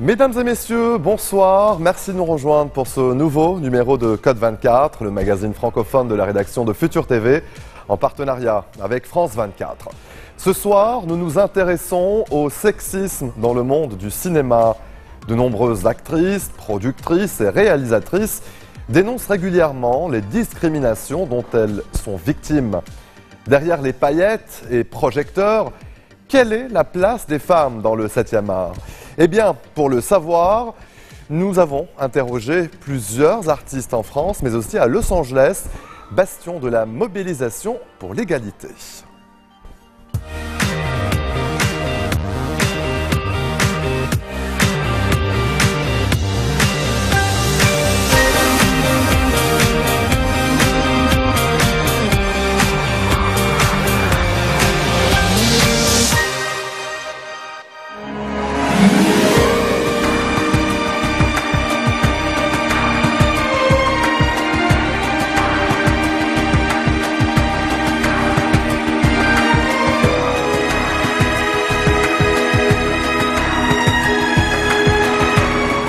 Mesdames et messieurs, bonsoir. Merci de nous rejoindre pour ce nouveau numéro de Code 24, le magazine francophone de la rédaction de Futur TV, en partenariat avec France 24. Ce soir, nous nous intéressons au sexisme dans le monde du cinéma. De nombreuses actrices, productrices et réalisatrices dénoncent régulièrement les discriminations dont elles sont victimes. Derrière les paillettes et projecteurs, quelle est la place des femmes dans le 7e art? Eh bien, pour le savoir, nous avons interrogé plusieurs artistes en France, mais aussi à Los Angeles, bastion de la mobilisation pour l'égalité.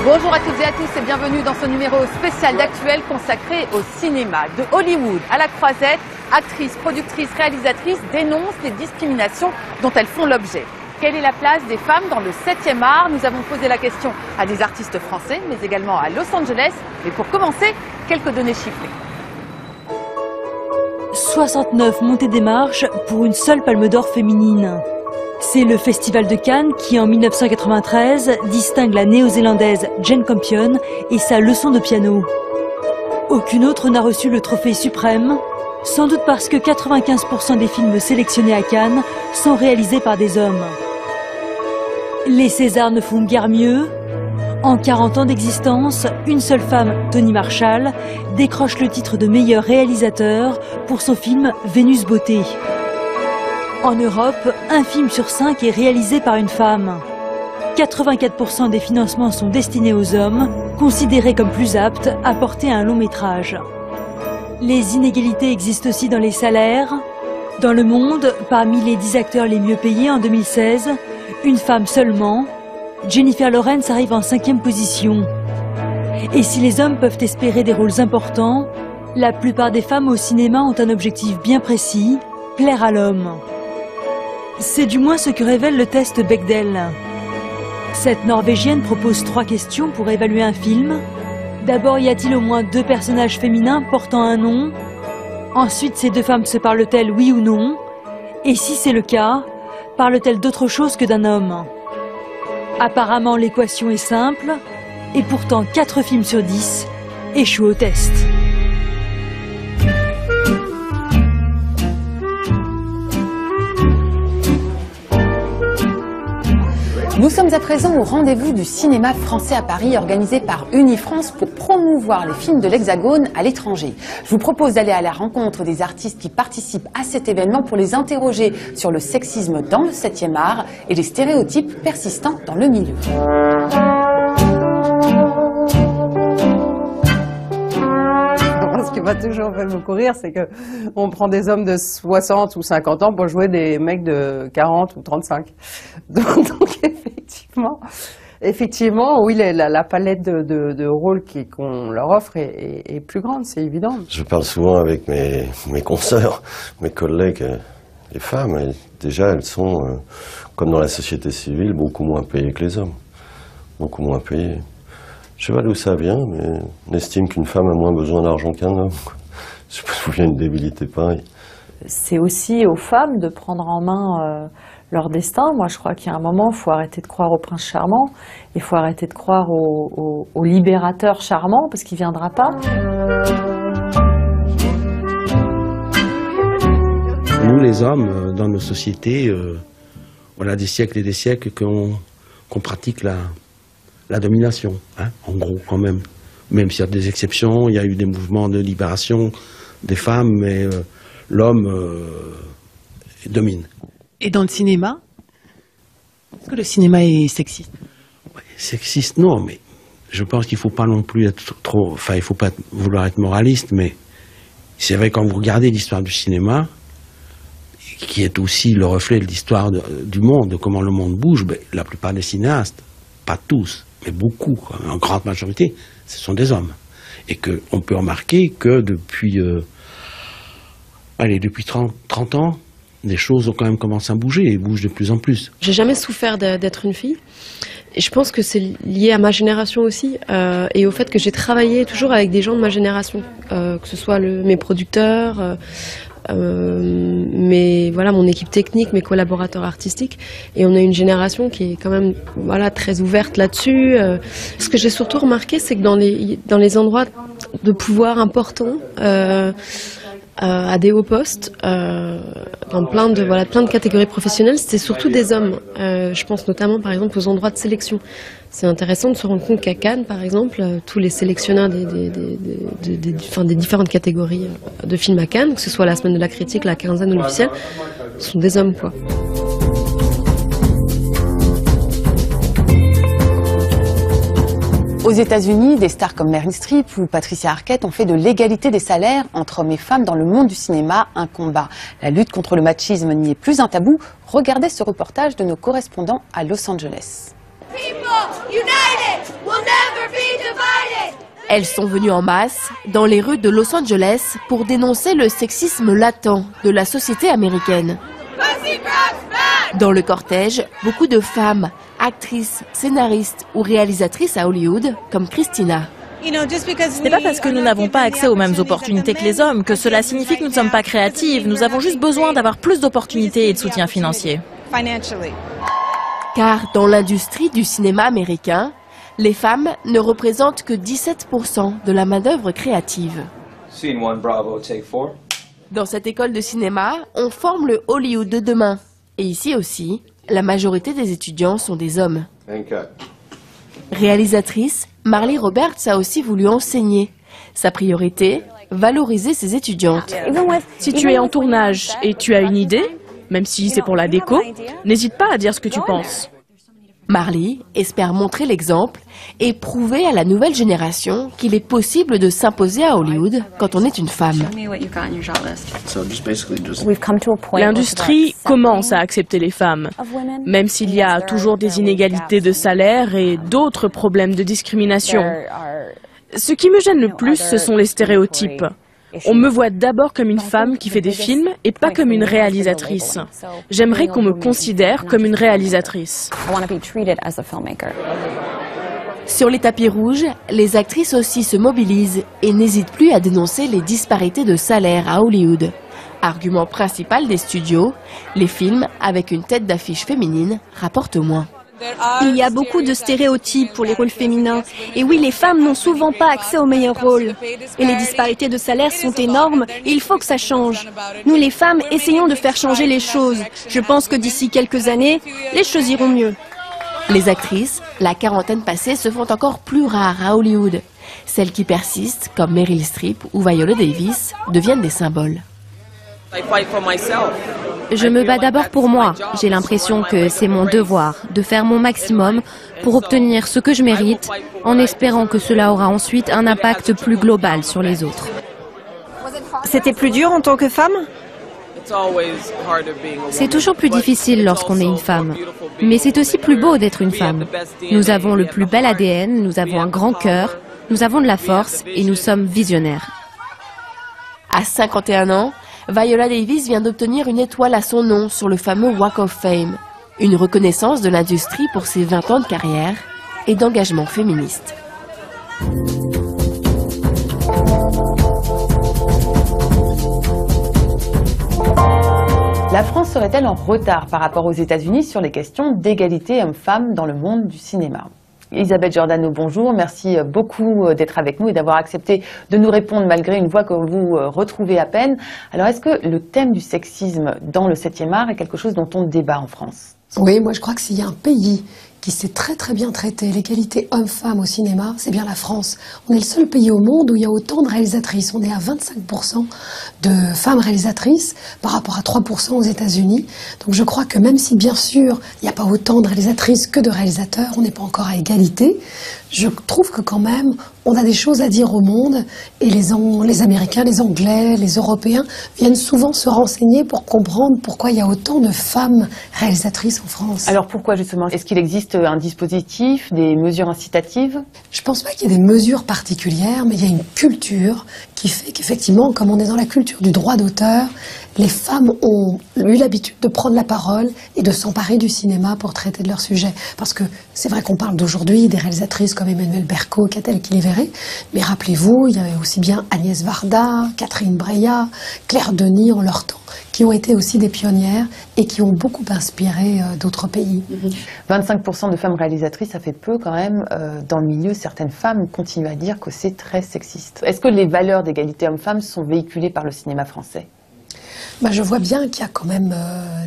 Bonjour à toutes et à tous et bienvenue dans ce numéro spécial d'Actuel consacré au cinéma. De Hollywood à la croisette, actrices, productrices, réalisatrices dénoncent les discriminations dont elles font l'objet. Quelle est la place des femmes dans le 7e art? Nous avons posé la question à des artistes français, mais également à Los Angeles. Et pour commencer, quelques données chiffrées. 69 montées des marches pour une seule palme d'or féminine. C'est le Festival de Cannes qui, en 1993, distingue la néo-zélandaise Jane Campion et sa leçon de piano. Aucune autre n'a reçu le trophée suprême, sans doute parce que 95% des films sélectionnés à Cannes sont réalisés par des hommes. Les Césars ne font guère mieux. En 40 ans d'existence, une seule femme, Toni Marshall, décroche le titre de meilleur réalisateur pour son film Vénus Beauté. En Europe, un film sur 5 est réalisé par une femme. 84% des financements sont destinés aux hommes, considérés comme plus aptes à porter un long métrage. Les inégalités existent aussi dans les salaires. Dans le monde, parmi les 10 acteurs les mieux payés en 2016, une femme seulement, Jennifer Lawrence, arrive en 5e position. Et si les hommes peuvent espérer des rôles importants, la plupart des femmes au cinéma ont un objectif bien précis, plaire à l'homme. C'est du moins ce que révèle le test Bechdel. Cette Norvégienne propose 3 questions pour évaluer un film. D'abord, y a-t-il au moins 2 personnages féminins portant un nom? Ensuite, ces 2 femmes se parlent-elles oui ou non? Et si c'est le cas, parlent-elles d'autre chose que d'un homme? Apparemment, l'équation est simple, et pourtant 4 films sur 10 échouent au test. Nous sommes à présent au rendez-vous du cinéma français à Paris organisé par Unifrance pour promouvoir les films de l'Hexagone à l'étranger. Je vous propose d'aller à la rencontre des artistes qui participent à cet événement pour les interroger sur le sexisme dans le 7e art et les stéréotypes persistants dans le milieu. Ce qui m'a toujours fait beaucoup rire, c'est que on prend des hommes de 60 ou 50 ans pour jouer des mecs de 40 ou 35. Donc effectivement, oui, la palette de rôles qu'on leur offre est plus grande, c'est évident. Je parle souvent avec mes consoeurs, mes collègues, les femmes. Et déjà, elles sont, comme dans la société civile, beaucoup moins payées que les hommes. Beaucoup moins payées. Je sais pas d'où ça vient, mais on estime qu'une femme a moins besoin d'argent qu'un homme. Je sais pas d'où vient une débilité pareille. C'est aussi aux femmes de prendre en main leur destin. Moi, je crois qu'il y a un moment, il faut arrêter de croire au prince charmant. Il faut arrêter de croire au libérateur charmant, parce qu'il ne viendra pas. Nous, les hommes, dans nos sociétés, voilà des siècles et des siècles qu'on pratique la domination, hein, en gros, quand même. Même s'il y a des exceptions, il y a eu des mouvements de libération des femmes, mais l'homme domine. Et dans le cinéma? Est-ce que le cinéma est sexiste? Ouais, sexiste, non, mais je pense qu'il ne faut pas non plus être trop... Enfin, il ne faut pas vouloir être moraliste, mais c'est vrai, quand vous regardez l'histoire du cinéma, qui est aussi le reflet de l'histoire du monde, de comment le monde bouge, ben, la plupart des cinéastes, pas tous, mais beaucoup, en grande majorité, ce sont des hommes. Et qu'on peut remarquer que depuis 30 ans, les choses ont quand même commencé à bouger et bougent de plus en plus. J'ai jamais souffert d'être une fille. Et je pense que c'est lié à ma génération aussi et au fait que j'ai travaillé toujours avec des gens de ma génération, que ce soit mes producteurs, mon équipe technique, mes collaborateurs artistiques. Et on a une génération qui est quand même très ouverte là-dessus. Ce que j'ai surtout remarqué, c'est que dans les endroits de pouvoir importants, à des hauts postes, dans plein de catégories professionnelles, c'était surtout des hommes. Je pense notamment par exemple aux endroits de sélection. C'est intéressant de se rendre compte qu'à Cannes, par exemple, tous les sélectionneurs des différentes catégories de films à Cannes, que ce soit la semaine de la critique, la quinzaine ou l'officiel, sont des hommes, quoi. Aux États-Unis, des stars comme Meryl Streep ou Patricia Arquette ont fait de l'égalité des salaires entre hommes et femmes dans le monde du cinéma un combat. La lutte contre le machisme n'y est plus un tabou. Regardez ce reportage de nos correspondants à Los Angeles. Elles sont venues en masse dans les rues de Los Angeles pour dénoncer le sexisme latent de la société américaine. Dans le cortège, beaucoup de femmes, actrices, scénaristes ou réalisatrices à Hollywood, comme Christina. Ce n'est pas parce que nous n'avons pas accès aux mêmes opportunités que les hommes que cela signifie que nous ne sommes pas créatives. Nous avons juste besoin d'avoir plus d'opportunités et de soutien financier. Car dans l'industrie du cinéma américain, les femmes ne représentent que 17% de la main-d'œuvre créative. Dans cette école de cinéma, on forme le Hollywood de demain. Et ici aussi, la majorité des étudiants sont des hommes. Réalisatrice, Marlee Roberts a aussi voulu enseigner. Sa priorité, valoriser ses étudiantes. Si tu es en tournage et tu as une idée, même si c'est pour la déco, n'hésite pas à dire ce que tu penses. Marlee espère montrer l'exemple et prouver à la nouvelle génération qu'il est possible de s'imposer à Hollywood quand on est une femme. L'industrie commence à accepter les femmes, même s'il y a toujours des inégalités de salaire et d'autres problèmes de discrimination. Ce qui me gêne le plus, ce sont les stéréotypes. On me voit d'abord comme une femme qui fait des films et pas comme une réalisatrice. J'aimerais qu'on me considère comme une réalisatrice. Sur les tapis rouges, les actrices aussi se mobilisent et n'hésitent plus à dénoncer les disparités de salaire à Hollywood. Argument principal des studios, les films avec une tête d'affiche féminine rapportent moins. Il y a beaucoup de stéréotypes pour les rôles féminins. Et oui, les femmes n'ont souvent pas accès aux meilleurs rôles. Et les disparités de salaire sont énormes et il faut que ça change. Nous, les femmes, essayons de faire changer les choses. Je pense que d'ici quelques années, les choses iront mieux. Les actrices, la quarantaine passée, se font encore plus rares à Hollywood. Celles qui persistent, comme Meryl Streep ou Viola Davis, deviennent des symboles. Je me bats d'abord pour moi. J'ai l'impression que c'est mon devoir de faire mon maximum pour obtenir ce que je mérite, en espérant que cela aura ensuite un impact plus global sur les autres. C'était plus dur en tant que femme ? C'est toujours plus difficile lorsqu'on est une femme, mais c'est aussi plus beau d'être une femme. Nous avons le plus bel ADN, nous avons un grand cœur, nous avons de la force et nous sommes visionnaires. À 51 ans, Viola Davis vient d'obtenir une étoile à son nom sur le fameux Walk of Fame, une reconnaissance de l'industrie pour ses 20 ans de carrière et d'engagement féministe. La France serait-elle en retard par rapport aux États-Unis sur les questions d'égalité hommes-femmes dans le monde du cinéma ? Elisabeth Giordano, bonjour. Merci beaucoup d'être avec nous et d'avoir accepté de nous répondre malgré une voix que vous retrouvez à peine. Alors, est-ce que le thème du sexisme dans le 7e art est quelque chose dont on débat en France ? Oui, moi je crois que s'il y a un pays qui sait très très bien traiter l'égalité homme-femme au cinéma, c'est bien la France. On est le seul pays au monde où il y a autant de réalisatrices. On est à 25% de femmes réalisatrices par rapport à 3% aux États-Unis. Donc je crois que même si bien sûr il n'y a pas autant de réalisatrices que de réalisateurs, on n'est pas encore à égalité. Je trouve que quand même on a des choses à dire au monde et les Américains, les Anglais, les Européens viennent souvent se renseigner pour comprendre pourquoi il y a autant de femmes réalisatrices en France. Alors pourquoi justement ? Est-ce qu'il existe existe un dispositif, des mesures incitatives? Je ne pense pas qu'il y ait des mesures particulières, mais il y a une culture qui fait qu'effectivement, comme on est dans la culture du droit d'auteur, les femmes ont eu l'habitude de prendre la parole et de s'emparer du cinéma pour traiter de leur sujet. Parce que c'est vrai qu'on parle d'aujourd'hui des réalisatrices comme Emmanuelle Berco, Catel Kiliveré, mais rappelez-vous, il y avait aussi bien Agnès Varda, Catherine Breillat, Claire Denis en leur temps, qui ont été aussi des pionnières et qui ont beaucoup inspiré d'autres pays. 25% de femmes réalisatrices, ça fait peu quand même. Dans le milieu, certaines femmes continuent à dire que c'est très sexiste. Est-ce que les valeurs d'égalité hommes-femmes sont véhiculées par le cinéma français? Je vois bien qu'il y a quand même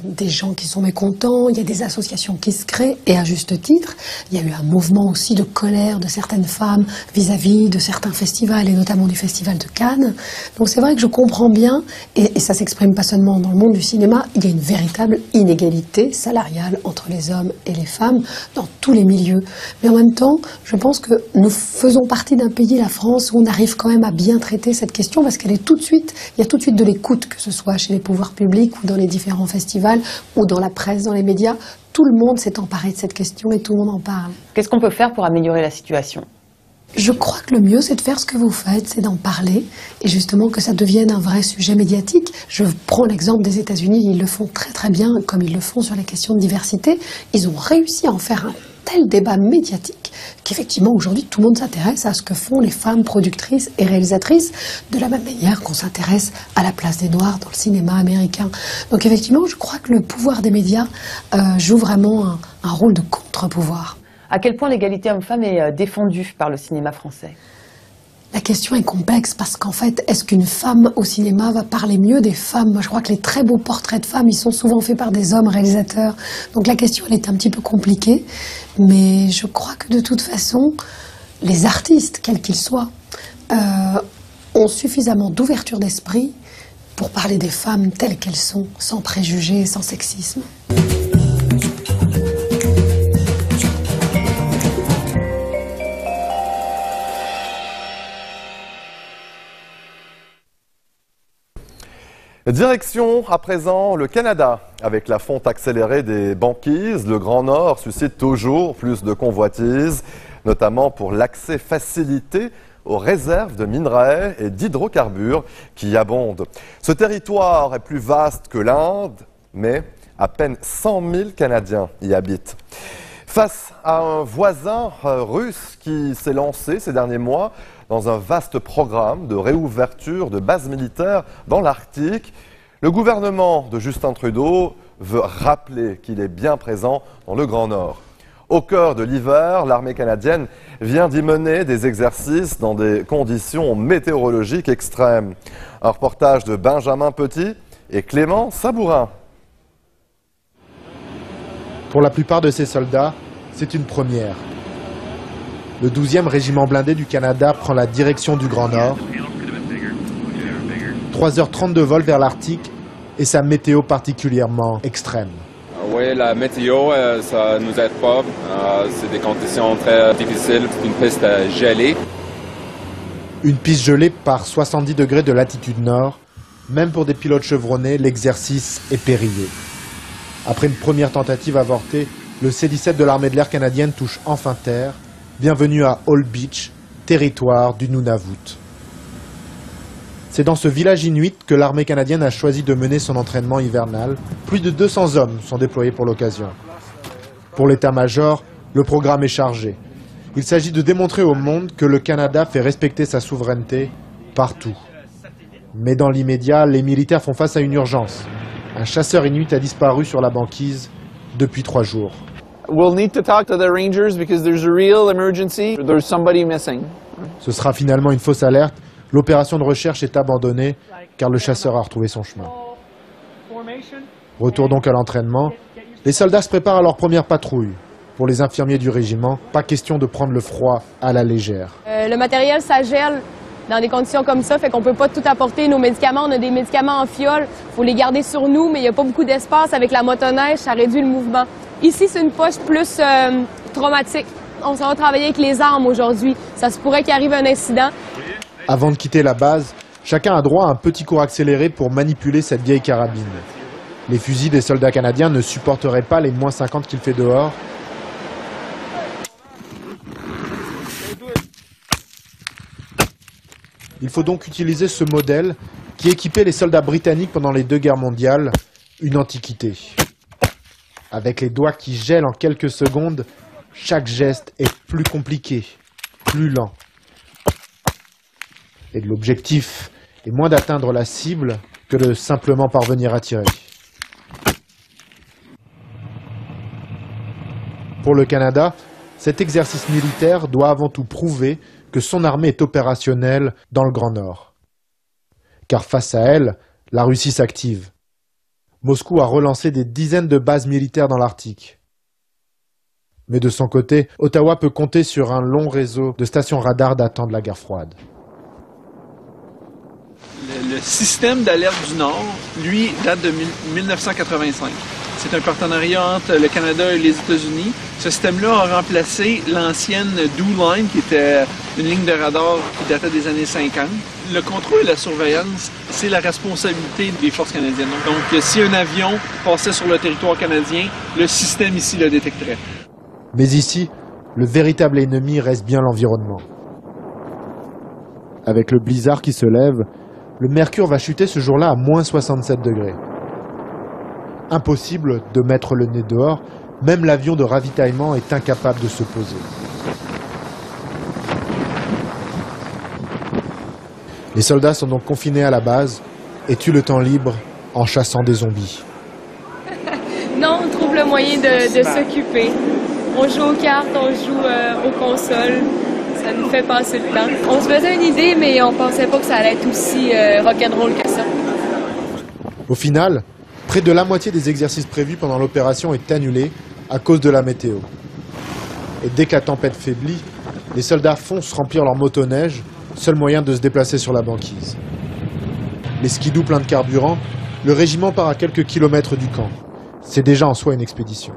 des gens qui sont mécontents, il y a des associations qui se créent, et à juste titre. Il y a eu un mouvement aussi de colère de certaines femmes vis-à-vis de certains festivals, et notamment du Festival de Cannes. Donc c'est vrai que je comprends bien, et ça s'exprime pas seulement dans le monde du cinéma, il y a une véritable inégalité salariale entre les hommes et les femmes dans tous les milieux. Mais en même temps, je pense que nous faisons partie d'un pays, la France, où on arrive quand même à bien traiter cette question, parce qu'elle est tout de suite, il y a tout de suite de l'écoute, que ce soit chez les pouvoirs publics ou dans les différents festivals ou dans la presse, dans les médias. Tout le monde s'est emparé de cette question et tout le monde en parle. Qu'est-ce qu'on peut faire pour améliorer la situation? Je crois que le mieux, c'est de faire ce que vous faites, c'est d'en parler et justement que ça devienne un vrai sujet médiatique. Je prends l'exemple des États-Unis, ils le font très très bien, comme ils le font sur les questions de diversité. Ils ont réussi à en faire un tel débat médiatique qu'effectivement aujourd'hui tout le monde s'intéresse à ce que font les femmes productrices et réalisatrices, de la même manière qu'on s'intéresse à la place des Noirs dans le cinéma américain. Donc effectivement, je crois que le pouvoir des médias joue vraiment un rôle de contre-pouvoir. À quel point l'égalité homme-femme est défendue par le cinéma français? La question est complexe parce qu'en fait, est-ce qu'une femme au cinéma va parler mieux des femmes? Moi, je crois que les très beaux portraits de femmes, ils sont souvent faits par des hommes réalisateurs. Donc la question, elle est un petit peu compliquée. Mais je crois que de toute façon, les artistes, quels qu'ils soient, ont suffisamment d'ouverture d'esprit pour parler des femmes telles qu'elles sont, sans préjugés, sans sexisme. Direction à présent le Canada. Avec la fonte accélérée des banquises, le Grand Nord suscite toujours plus de convoitises, notamment pour l'accès facilité aux réserves de minerais et d'hydrocarbures qui y abondent. Ce territoire est plus vaste que l'Inde, mais à peine 100 000 Canadiens y habitent. Face à un voisin russe qui s'est lancé ces derniers mois dans un vaste programme de réouverture de bases militaires dans l'Arctique, le gouvernement de Justin Trudeau veut rappeler qu'il est bien présent dans le Grand Nord. Au cœur de l'hiver, l'armée canadienne vient d'y mener des exercices dans des conditions météorologiques extrêmes. Un reportage de Benjamin Petit et Clément Sabourin. Pour la plupart de ces soldats, c'est une première. Le 12e régiment blindé du Canada prend la direction du Grand Nord. 3h30 de vol vers l'Arctique et sa météo particulièrement extrême. Oui, la météo, ça ne nous aide pas. C'est des conditions très difficiles. C'est une piste gelée. Une piste gelée par 70 degrés de latitude nord. Même pour des pilotes chevronnés, l'exercice est périlleux. Après une première tentative avortée, le C-17 de l'armée de l'air canadienne touche enfin terre. Bienvenue à Hall Beach, territoire du Nunavut. C'est dans ce village inuit que l'armée canadienne a choisi de mener son entraînement hivernal. Plus de 200 hommes sont déployés pour l'occasion. Pour l'état-major, le programme est chargé. Il s'agit de démontrer au monde que le Canada fait respecter sa souveraineté partout. Mais dans l'immédiat, les militaires font face à une urgence. Un chasseur inuit a disparu sur la banquise depuis 3 jours. We'll need to talk to the rangers because there's a real emergency. There's somebody missing. Ce sera finalement une fausse alerte. L'opération de recherche est abandonnée car le chasseur a retrouvé son chemin. Retour donc à l'entraînement. Les soldats se préparent à leur première patrouille. Pour les infirmiers du régiment, pas question de prendre le froid à la légère. Le matériel, ça gèle dans des conditions comme ça, fait qu'on peut pas tout apporter. Nos médicaments, on a des médicaments en fiole. Faut les garder sur nous, mais il n'y a pas beaucoup d'espace. Avec la motoneige, ça réduit le mouvement. Ici, c'est une poche plus traumatique. On s'en va travailler avec les armes aujourd'hui. Ça se pourrait qu'il arrive un incident. Avant de quitter la base, chacun a droit à un petit cours accéléré pour manipuler cette vieille carabine. Les fusils des soldats canadiens ne supporteraient pas les -50 qu'il fait dehors. Il faut donc utiliser ce modèle qui équipait les soldats britanniques pendant les 2 guerres mondiales, une antiquité. Avec les doigts qui gèlent en quelques secondes, chaque geste est plus compliqué, plus lent. Et l'objectif est moins d'atteindre la cible que de simplement parvenir à tirer. Pour le Canada, cet exercice militaire doit avant tout prouver que son armée est opérationnelle dans le Grand Nord. Car face à elle, la Russie s'active. Moscou a relancé des dizaines de bases militaires dans l'Arctique. Mais de son côté, Ottawa peut compter sur un long réseau de stations radars datant de la guerre froide. Le système d'alerte du Nord, lui, date de 1985. C'est un partenariat entre le Canada et les États-Unis. Ce système-là a remplacé l'ancienne DOO Line, qui était une ligne de radar qui datait des années 50. Le contrôle et la surveillance, c'est la responsabilité des forces canadiennes. Donc, si un avion passait sur le territoire canadien, le système ici le détecterait. Mais ici, le véritable ennemi reste bien l'environnement. Avec le blizzard qui se lève, le mercure va chuter ce jour-là à moins 67 degrés. Impossible de mettre le nez dehors, même l'avion de ravitaillement est incapable de se poser. Les soldats sont donc confinés à la base et tuent le temps libre en chassant des zombies. Non, on trouve le moyen de s'occuper. On joue aux cartes, on joue aux consoles. Ça nous fait passer le temps. On se faisait une idée, mais on pensait pas que ça allait être aussi rock'n'roll que ça. Au final, près de la moitié des exercices prévus pendant l'opération est annulée à cause de la météo. Et dès que la tempête faiblit, les soldats foncent remplir leur motoneige, seul moyen de se déplacer sur la banquise. Les skidoo pleins de carburant, le régiment part à quelques kilomètres du camp. C'est déjà en soi une expédition.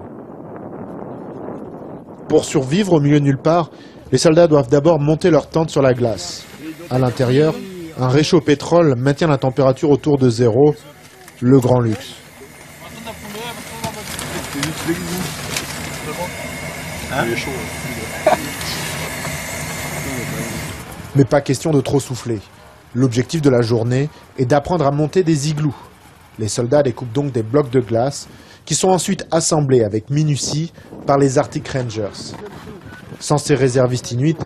Pour survivre au milieu de nulle part, les soldats doivent d'abord monter leur tente sur la glace. À l'intérieur, un réchaud au pétrole maintient la température autour de 0, le grand luxe. Mais pas question de trop souffler. L'objectif de la journée est d'apprendre à monter des igloos. Les soldats découpent donc des blocs de glace qui sont ensuite assemblés avec minutie par les Arctic Rangers. Sans ces réservistes inuits,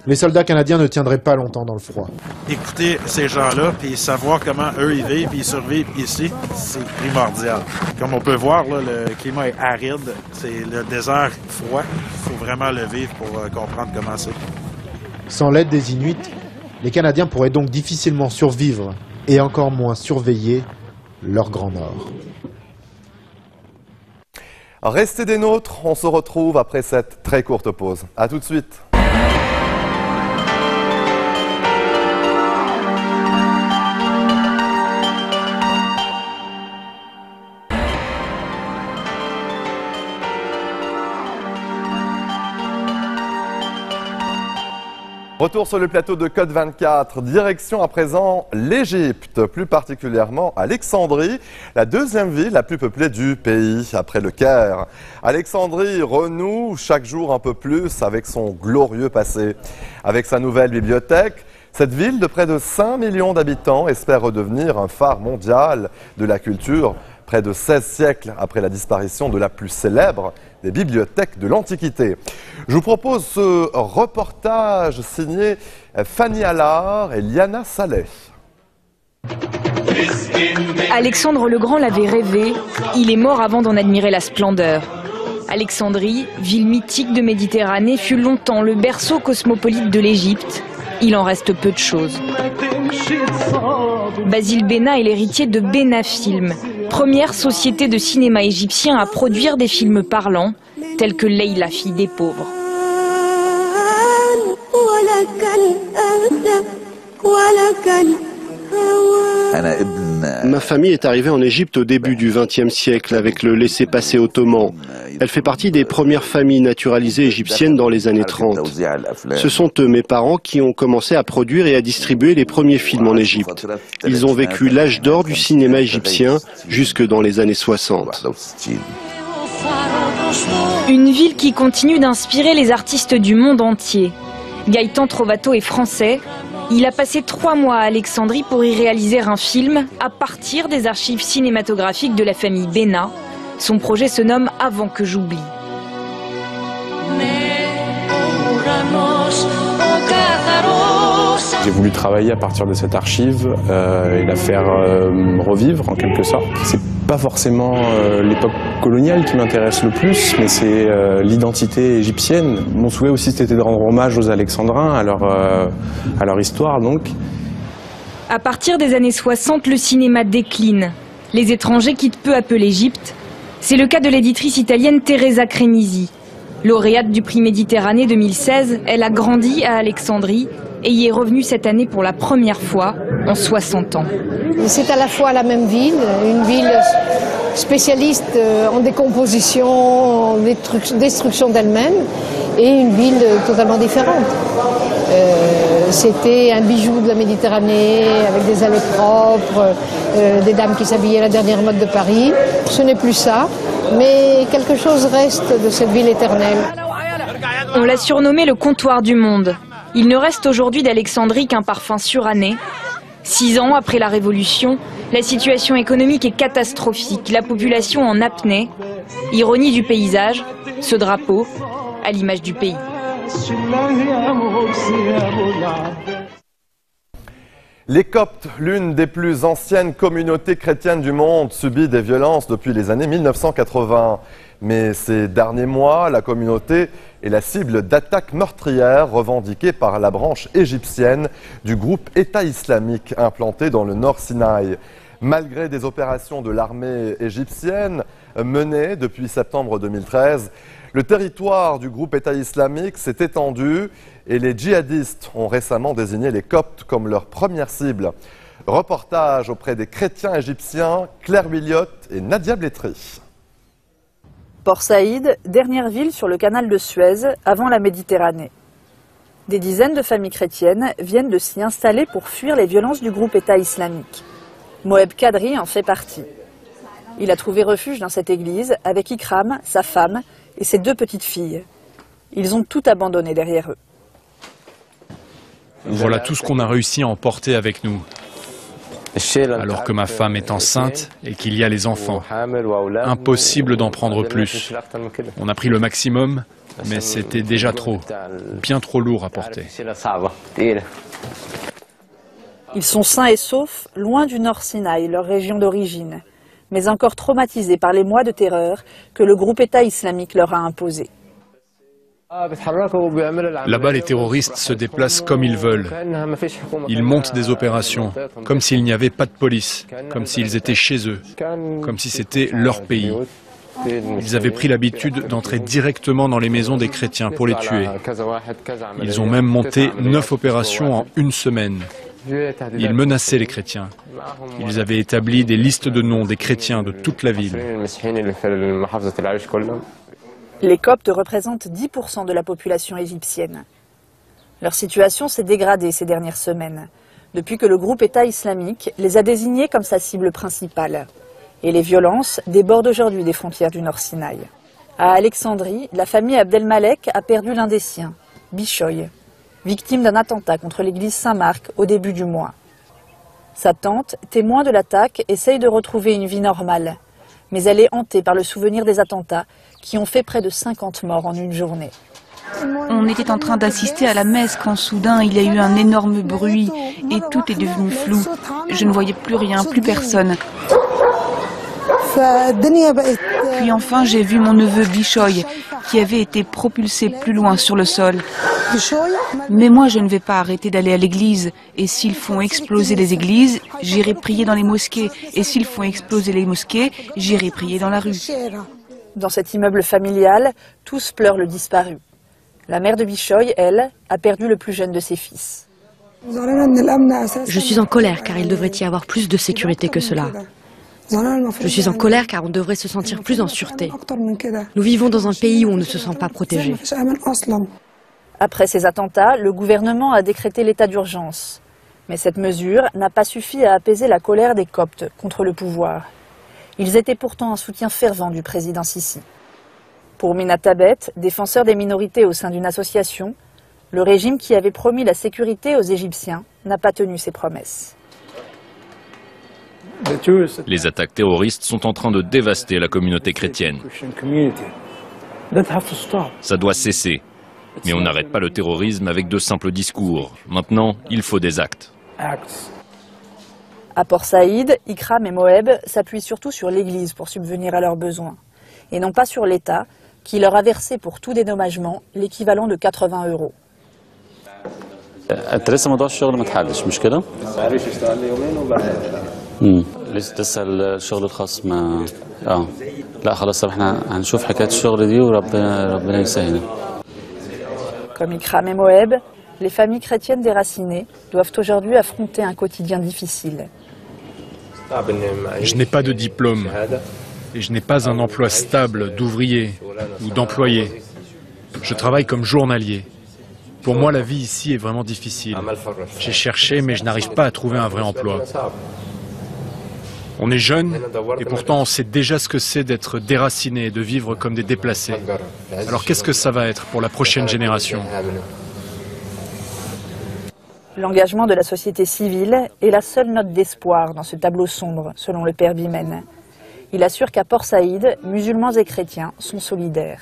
les soldats canadiens ne tiendraient pas longtemps dans le froid. Écouter ces gens-là, puis savoir comment eux ils vivent, puis ils survivent ici, c'est primordial. Comme on peut voir, là, le climat est aride, c'est le désert froid. Il faut vraiment le vivre pour comprendre comment c'est. Sans l'aide des Inuits, les Canadiens pourraient donc difficilement survivre et encore moins surveiller leur Grand Nord. Restez des nôtres, on se retrouve après cette très courte pause. A tout de suite. Retour sur le plateau de Code 24, direction à présent l'Égypte, plus particulièrement Alexandrie, la deuxième ville la plus peuplée du pays, après le Caire. Alexandrie renoue chaque jour un peu plus avec son glorieux passé. Avec sa nouvelle bibliothèque, cette ville de près de 5 millions d'habitants espère redevenir un phare mondial de la culture, près de 16 siècles après la disparition de la plus célèbre des bibliothèques de l'Antiquité. Je vous propose ce reportage signé Fanny Allard et Liana Saleh. Alexandre le Grand l'avait rêvé, il est mort avant d'en admirer la splendeur. Alexandrie, ville mythique de Méditerranée, fut longtemps le berceau cosmopolite de l'Égypte. Il en reste peu de choses. Basile Bena est l'héritier de Bena Film, première société de cinéma égyptien à produire des films parlants, tels que Leila, fille des pauvres. Ma famille est arrivée en Égypte au début du XXe siècle avec le laissez-passer ottoman. Elle fait partie des premières familles naturalisées égyptiennes dans les années 30. Ce sont eux, mes parents, qui ont commencé à produire et à distribuer les premiers films en Égypte. Ils ont vécu l'âge d'or du cinéma égyptien jusque dans les années 60. Une ville qui continue d'inspirer les artistes du monde entier. Gaëtan Trovato est français, Il a passé 3 mois à Alexandrie pour y réaliser un film à partir des archives cinématographiques de la famille Benna. Son projet se nomme Avant que j'oublie. J'ai voulu travailler à partir de cette archive et la faire revivre en quelque sorte. C'est pas forcément l'époque coloniale qui m'intéresse le plus, mais c'est l'identité égyptienne. Mon souhait aussi c'était de rendre hommage aux Alexandrins, à leur histoire donc. À partir des années 60, le cinéma décline. Les étrangers quittent peu à peu l'Égypte. C'est le cas de l'éditrice italienne Teresa Cremisi. Lauréate du prix Méditerranée 2016, elle a grandi à Alexandrie et y est revenue cette année pour la première fois en 60 ans. C'est à la fois la même ville, une ville spécialiste en décomposition, en destruction d'elle-même, et une ville totalement différente. C'était un bijou de la Méditerranée, avec des allées propres, des dames qui s'habillaient à la dernière mode de Paris. Ce n'est plus ça, mais quelque chose reste de cette ville éternelle. On l'a surnommé le comptoir du monde. Il ne reste aujourd'hui d'Alexandrie qu'un parfum suranné. 6 ans après la Révolution, la situation économique est catastrophique, la population en apnée. Ironie du paysage, ce drapeau, à l'image du pays. Les Coptes, l'une des plus anciennes communautés chrétiennes du monde, subit des violences depuis les années 1980. Mais ces derniers mois, la communauté est la cible d'attaques meurtrières revendiquées par la branche égyptienne du groupe État islamique implanté dans le Nord Sinaï. Malgré des opérations de l'armée égyptienne menées depuis septembre 2013, le territoire du groupe État islamique s'est étendu et les djihadistes ont récemment désigné les Coptes comme leur première cible. Reportage auprès des chrétiens égyptiens, Claire Willott et Nadia Blétry. Port Saïd, dernière ville sur le canal de Suez avant la Méditerranée. Des dizaines de familles chrétiennes viennent de s'y installer pour fuir les violences du groupe État islamique. Moeb Kadri en fait partie. Il a trouvé refuge dans cette église avec Ikram, sa femme, et ses 2 petites filles. Ils ont tout abandonné derrière eux. Voilà tout ce qu'on a réussi à emporter avec nous. Alors que ma femme est enceinte et qu'il y a les enfants. Impossible d'en prendre plus. On a pris le maximum, mais c'était déjà trop, bien trop lourd à porter. Ils sont sains et saufs, loin du Nord Sinaï, leur région d'origine, mais encore traumatisés par les mois de terreur que le groupe État islamique leur a imposés. Là-bas, les terroristes se déplacent comme ils veulent. Ils montent des opérations, comme s'il n'y avait pas de police, comme s'ils étaient chez eux, comme si c'était leur pays. Ils avaient pris l'habitude d'entrer directement dans les maisons des chrétiens pour les tuer. Ils ont même monté 9 opérations en 1 semaine. Ils menaçaient les chrétiens. Ils avaient établi des listes de noms des chrétiens de toute la ville. Les Coptes représentent 10% de la population égyptienne. Leur situation s'est dégradée ces dernières semaines, depuis que le groupe État islamique les a désignés comme sa cible principale. Et les violences débordent aujourd'hui des frontières du Nord Sinaï. À Alexandrie, la famille Abdelmalek a perdu l'un des siens, Bishoy, victime d'un attentat contre l'église Saint-Marc au début du mois. Sa tante, témoin de l'attaque, essaye de retrouver une vie normale, mais elle est hantée par le souvenir des attentats qui ont fait près de 50 morts en une journée. On était en train d'assister à la messe quand soudain il y a eu un énorme bruit et tout est devenu flou. Je ne voyais plus rien, plus personne. Puis enfin j'ai vu mon neveu Bishoy qui avait été propulsé plus loin sur le sol. Mais moi je ne vais pas arrêter d'aller à l'église et s'ils font exploser les églises, j'irai prier dans les mosquées et s'ils font exploser les mosquées, j'irai prier dans la rue. Dans cet immeuble familial, tous pleurent le disparu. La mère de Bishoy, elle, a perdu le plus jeune de ses fils. Je suis en colère car il devrait y avoir plus de sécurité que cela. Je suis en colère car on devrait se sentir plus en sûreté. Nous vivons dans un pays où on ne se sent pas protégé. Après ces attentats, le gouvernement a décrété l'état d'urgence. Mais cette mesure n'a pas suffi à apaiser la colère des Coptes contre le pouvoir. Ils étaient pourtant un soutien fervent du président Sisi. Pour Mina Tabet, défenseur des minorités au sein d'une association, le régime qui avait promis la sécurité aux Égyptiens n'a pas tenu ses promesses. Les attaques terroristes sont en train de dévaster la communauté chrétienne. Ça doit cesser. Mais on n'arrête pas le terrorisme avec de simples discours. Maintenant, il faut des actes. À Port Saïd, Ikram et Moeb s'appuient surtout sur l'Église pour subvenir à leurs besoins. Et non pas sur l'État, qui leur a versé pour tout dédommagement l'équivalent de 80 €. لسه موضوع الشغل ما اتحلش مش كده؟ لسه الشغل الخاص ما لا خلاص طب احنا هنشوف حكايه الشغل دي وربنا يسهل. Comme Ikram et Moeb, les familles chrétiennes déracinées doivent aujourd'hui affronter un quotidien difficile. Je n'ai pas de diplôme et je n'ai pas un emploi stable d'ouvrier ou d'employé. Je travaille comme journalier. Pour moi, la vie ici est vraiment difficile. J'ai cherché, mais je n'arrive pas à trouver un vrai emploi. On est jeunes et pourtant on sait déjà ce que c'est d'être déraciné et de vivre comme des déplacés. Alors qu'est-ce que ça va être pour la prochaine génération ? L'engagement de la société civile est la seule note d'espoir dans ce tableau sombre, selon le père Bimen. Il assure qu'à Port Saïd, musulmans et chrétiens sont solidaires.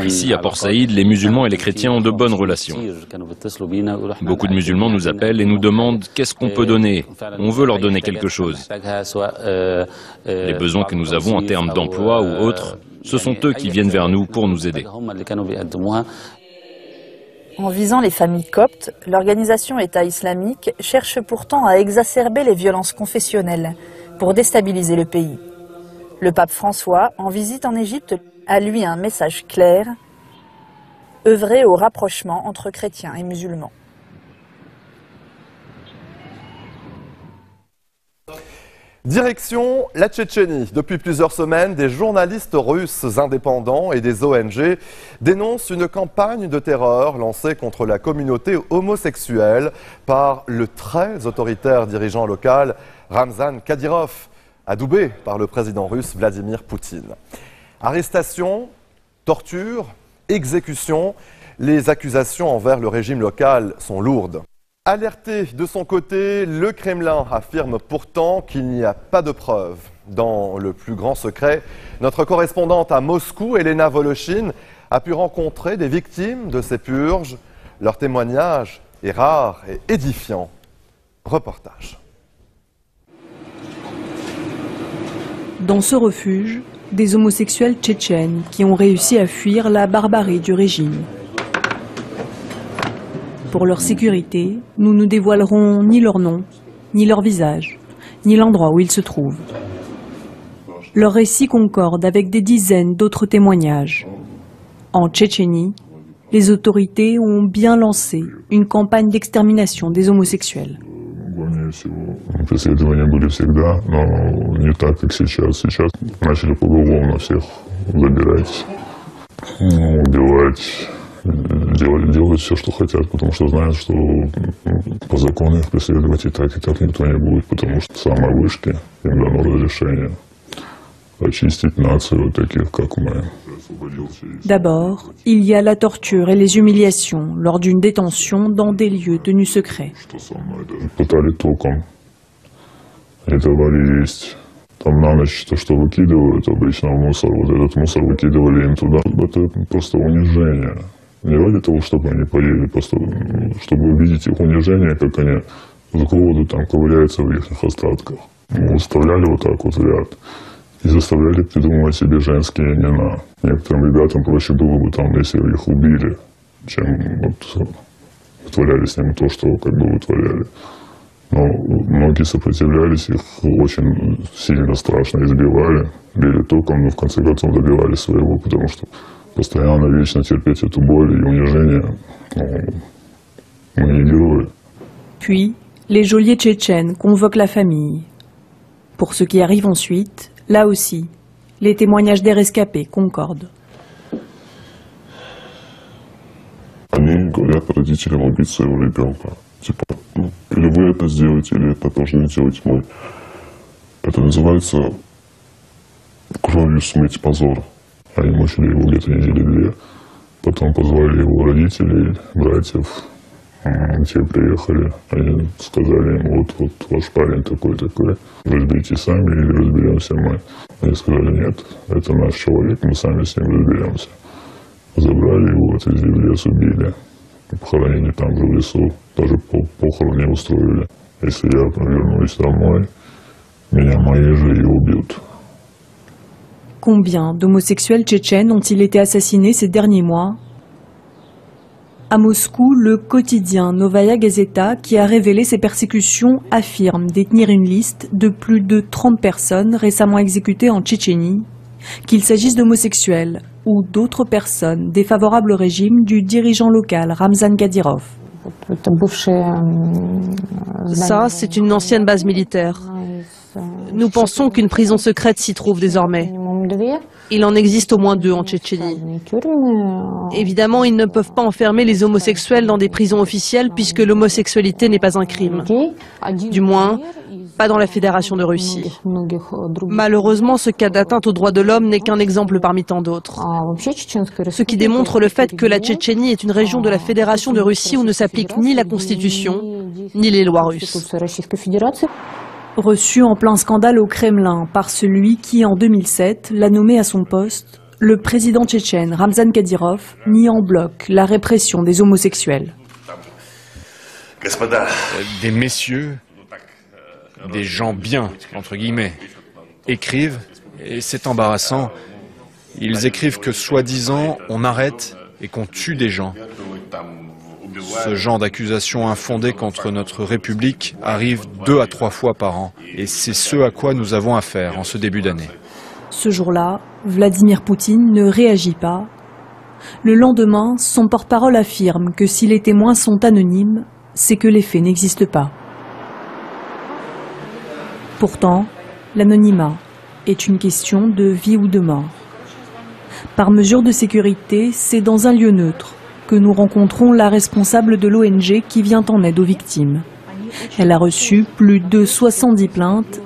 Ici, à Port Saïd, les musulmans et les chrétiens ont de bonnes relations. Beaucoup de musulmans nous appellent et nous demandent qu'est-ce qu'on peut donner. On veut leur donner quelque chose. Les besoins que nous avons en termes d'emploi ou autres, ce sont eux qui viennent vers nous pour nous aider. En visant les familles coptes, l'organisation État islamique cherche pourtant à exacerber les violences confessionnelles pour déstabiliser le pays. Le pape François, en visite en Égypte, a lui un message clair, œuvrer au rapprochement entre chrétiens et musulmans. Direction la Tchétchénie. Depuis plusieurs semaines, des journalistes russes indépendants et des ONG dénoncent une campagne de terreur lancée contre la communauté homosexuelle par le très autoritaire dirigeant local Ramzan Kadyrov, adoubé par le président russe Vladimir Poutine. Arrestation, torture, exécution, les accusations envers le régime local sont lourdes. Alerté de son côté, le Kremlin affirme pourtant qu'il n'y a pas de preuves. Dans le plus grand secret, notre correspondante à Moscou, Elena Voloshin, a pu rencontrer des victimes de ces purges. Leur témoignage est rare et édifiant. Reportage. Dans ce refuge, des homosexuels tchétchènes qui ont réussi à fuir la barbarie du régime. Pour leur sécurité, nous ne dévoilerons ni leur nom, ni leur visage, ni l'endroit où ils se trouvent. Leur récit concorde avec des dizaines d'autres témoignages. En Tchétchénie, les autorités ont bien lancé une campagne d'extermination des homosexuels. Преследования были всегда, но не так, как сейчас. Сейчас начали поголовно всех забирать, убивать, делать все, что хотят, потому что знают, что по закону их преследовать и так никто не будет, потому что самые вышки им дано разрешение очистить нацию вот таких, как мы. D'abord, il y a la torture et les humiliations lors d'une détention dans des lieux tenus secrets. Пытали током. Эти аварии есть. Там на ночь то, что выкидывают обычно в мусор, вот этот мусор выкидывали им туда. Это просто унижение. Не ради того, чтобы они поели, просто чтобы увидеть их унижение, как они с голоду там ковыряются в их остатках. Уставляли вот так вот в ряд. И заставляли придумывать себе женские имена. Некоторым ребятам проще было бы там, если их убили, чем вот вытворяли с ним то, что как бы вытворяли. Но многие сопротивлялись, их очень сильно, страшно избивали, били током, но в конце концов добивались своего, потому что постоянно, вечно терпеть эту боль и унижение, мы не герои. Puis, les geôliers tchétchènes convoquent la famille. Pour ce qui arrive ensuite, là aussi, les témoignages des rescapés concordent. Они говорят родителям убить своего ребенка. Типа, или вы это сделаете, или это должны делать мы. Это называется кровью смыть позор. Они мучили его где-то недели две. Потом позвали его родителей, братьев. Те приехали, они сказали ему, вот ваш парень такой-такой, разберите сами или разберемся мы. Они сказали, нет, это наш человек, мы сами с ним разберемся. Забрали его, отвезли в лес, убили. Похоронили там же в лесу, даже похорон не устроили. Если я вернусь домой, меня мои же и убьют. Combien d'homosexuels tchétchènes ont-ils été assassinés ces derniers mois? À Moscou, le quotidien Novaya Gazeta, qui a révélé ces persécutions, affirme détenir une liste de plus de 30 personnes récemment exécutées en Tchétchénie, qu'il s'agisse d'homosexuels ou d'autres personnes défavorables au régime du dirigeant local Ramzan Kadyrov. Ça, c'est une ancienne base militaire. Nous pensons qu'une prison secrète s'y trouve désormais. Il en existe au moins 2 en Tchétchénie. Évidemment, ils ne peuvent pas enfermer les homosexuels dans des prisons officielles puisque l'homosexualité n'est pas un crime. Du moins, pas dans la Fédération de Russie. Malheureusement, ce cas d'atteinte aux droits de l'homme n'est qu'un exemple parmi tant d'autres. Ce qui démontre le fait que la Tchétchénie est une région de la Fédération de Russie où ne s'applique ni la Constitution, ni les lois russes. Reçu en plein scandale au Kremlin par celui qui, en 2007, l'a nommé à son poste, le président tchétchène Ramzan Kadyrov nie en bloc la répression des homosexuels. Des messieurs, des gens bien, entre guillemets, écrivent, et c'est embarrassant, ils écrivent que soi-disant on arrête et qu'on tue des gens. Ce genre d'accusation infondée contre notre République arrive 2 à 3 fois par an. Et c'est ce à quoi nous avons affaire en ce début d'année. Ce jour-là, Vladimir Poutine ne réagit pas. Le lendemain, son porte-parole affirme que si les témoins sont anonymes, c'est que les faits n'existent pas. Pourtant, l'anonymat est une question de vie ou de mort. Par mesure de sécurité, c'est dans un lieu neutre que nous rencontrons la responsable de l'ONG qui vient en aide aux victimes. Elle a reçu plus de 70 plaintes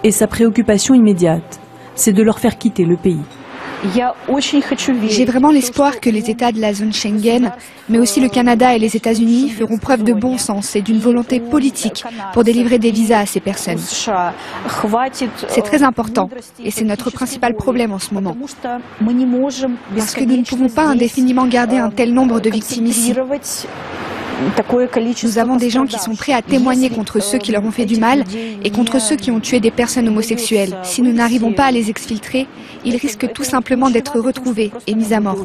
et sa préoccupation immédiate, c'est de leur faire quitter le pays. J'ai vraiment l'espoir que les États de la zone Schengen, mais aussi le Canada et les États-Unis feront preuve de bon sens et d'une volonté politique pour délivrer des visas à ces personnes. C'est très important et c'est notre principal problème en ce moment. Parce que nous ne pouvons pas indéfiniment garder un tel nombre de victimes ici. Nous avons des gens qui sont prêts à témoigner contre ceux qui leur ont fait du mal et contre ceux qui ont tué des personnes homosexuelles. Si nous n'arrivons pas à les exfiltrer, ils risquent tout simplement d'être retrouvés et mis à mort.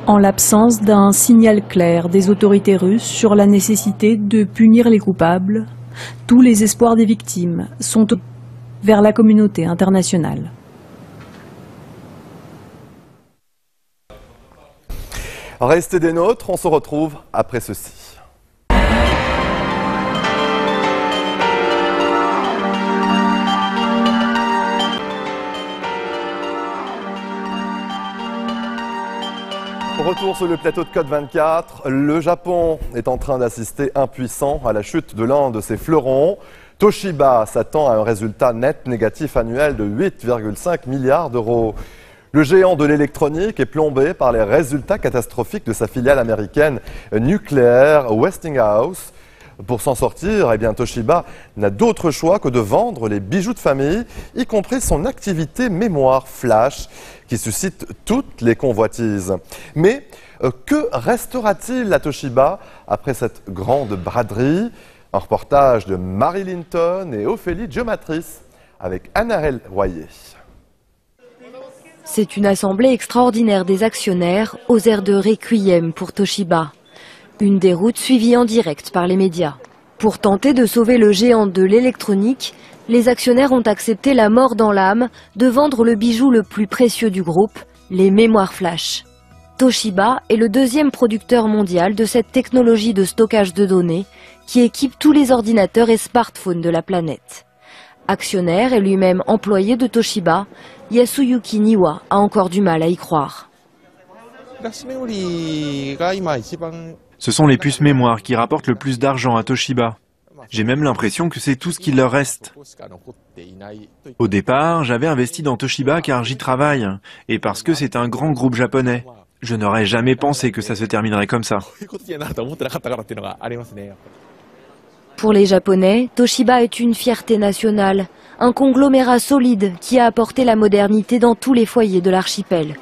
En l'absence d'un signal clair des autorités russes sur la nécessité de punir les coupables, tous les espoirs des victimes sont vers la communauté internationale. Restez des nôtres, on se retrouve après ceci. Retour sur le plateau de Code 24. Le Japon est en train d'assister impuissant à la chute de l'un de ses fleurons. Toshiba s'attend à un résultat net négatif annuel de 8,5 milliards d'euros. Le géant de l'électronique est plombé par les résultats catastrophiques de sa filiale américaine nucléaire Westinghouse. Pour s'en sortir, Toshiba n'a d'autre choix que de vendre les bijoux de famille, y compris son activité mémoire flash, qui suscite toutes les convoitises. Mais que restera-t-il à Toshiba après cette grande braderie? Un reportage de Marie Linton et Ophélie Geomatrice avec Annarelle Royer. C'est une assemblée extraordinaire des actionnaires aux airs de requiem pour Toshiba. Une déroute suivie en direct par les médias. Pour tenter de sauver le géant de l'électronique, les actionnaires ont accepté la mort dans l'âme de vendre le bijou le plus précieux du groupe, les mémoires flash. Toshiba est le deuxième producteur mondial de cette technologie de stockage de données qui équipe tous les ordinateurs et smartphones de la planète. Actionnaire et lui-même employé de Toshiba, Yasuyuki Niwa a encore du mal à y croire. Ce sont les puces mémoire qui rapportent le plus d'argent à Toshiba. J'ai même l'impression que c'est tout ce qu'il leur reste. Au départ, j'avais investi dans Toshiba car j'y travaille et parce que c'est un grand groupe japonais. Je n'aurais jamais pensé que ça se terminerait comme ça. Pour les Japonais, Toshiba est une fierté nationale, un conglomérat solide qui a apporté la modernité dans tous les foyers de l'archipel.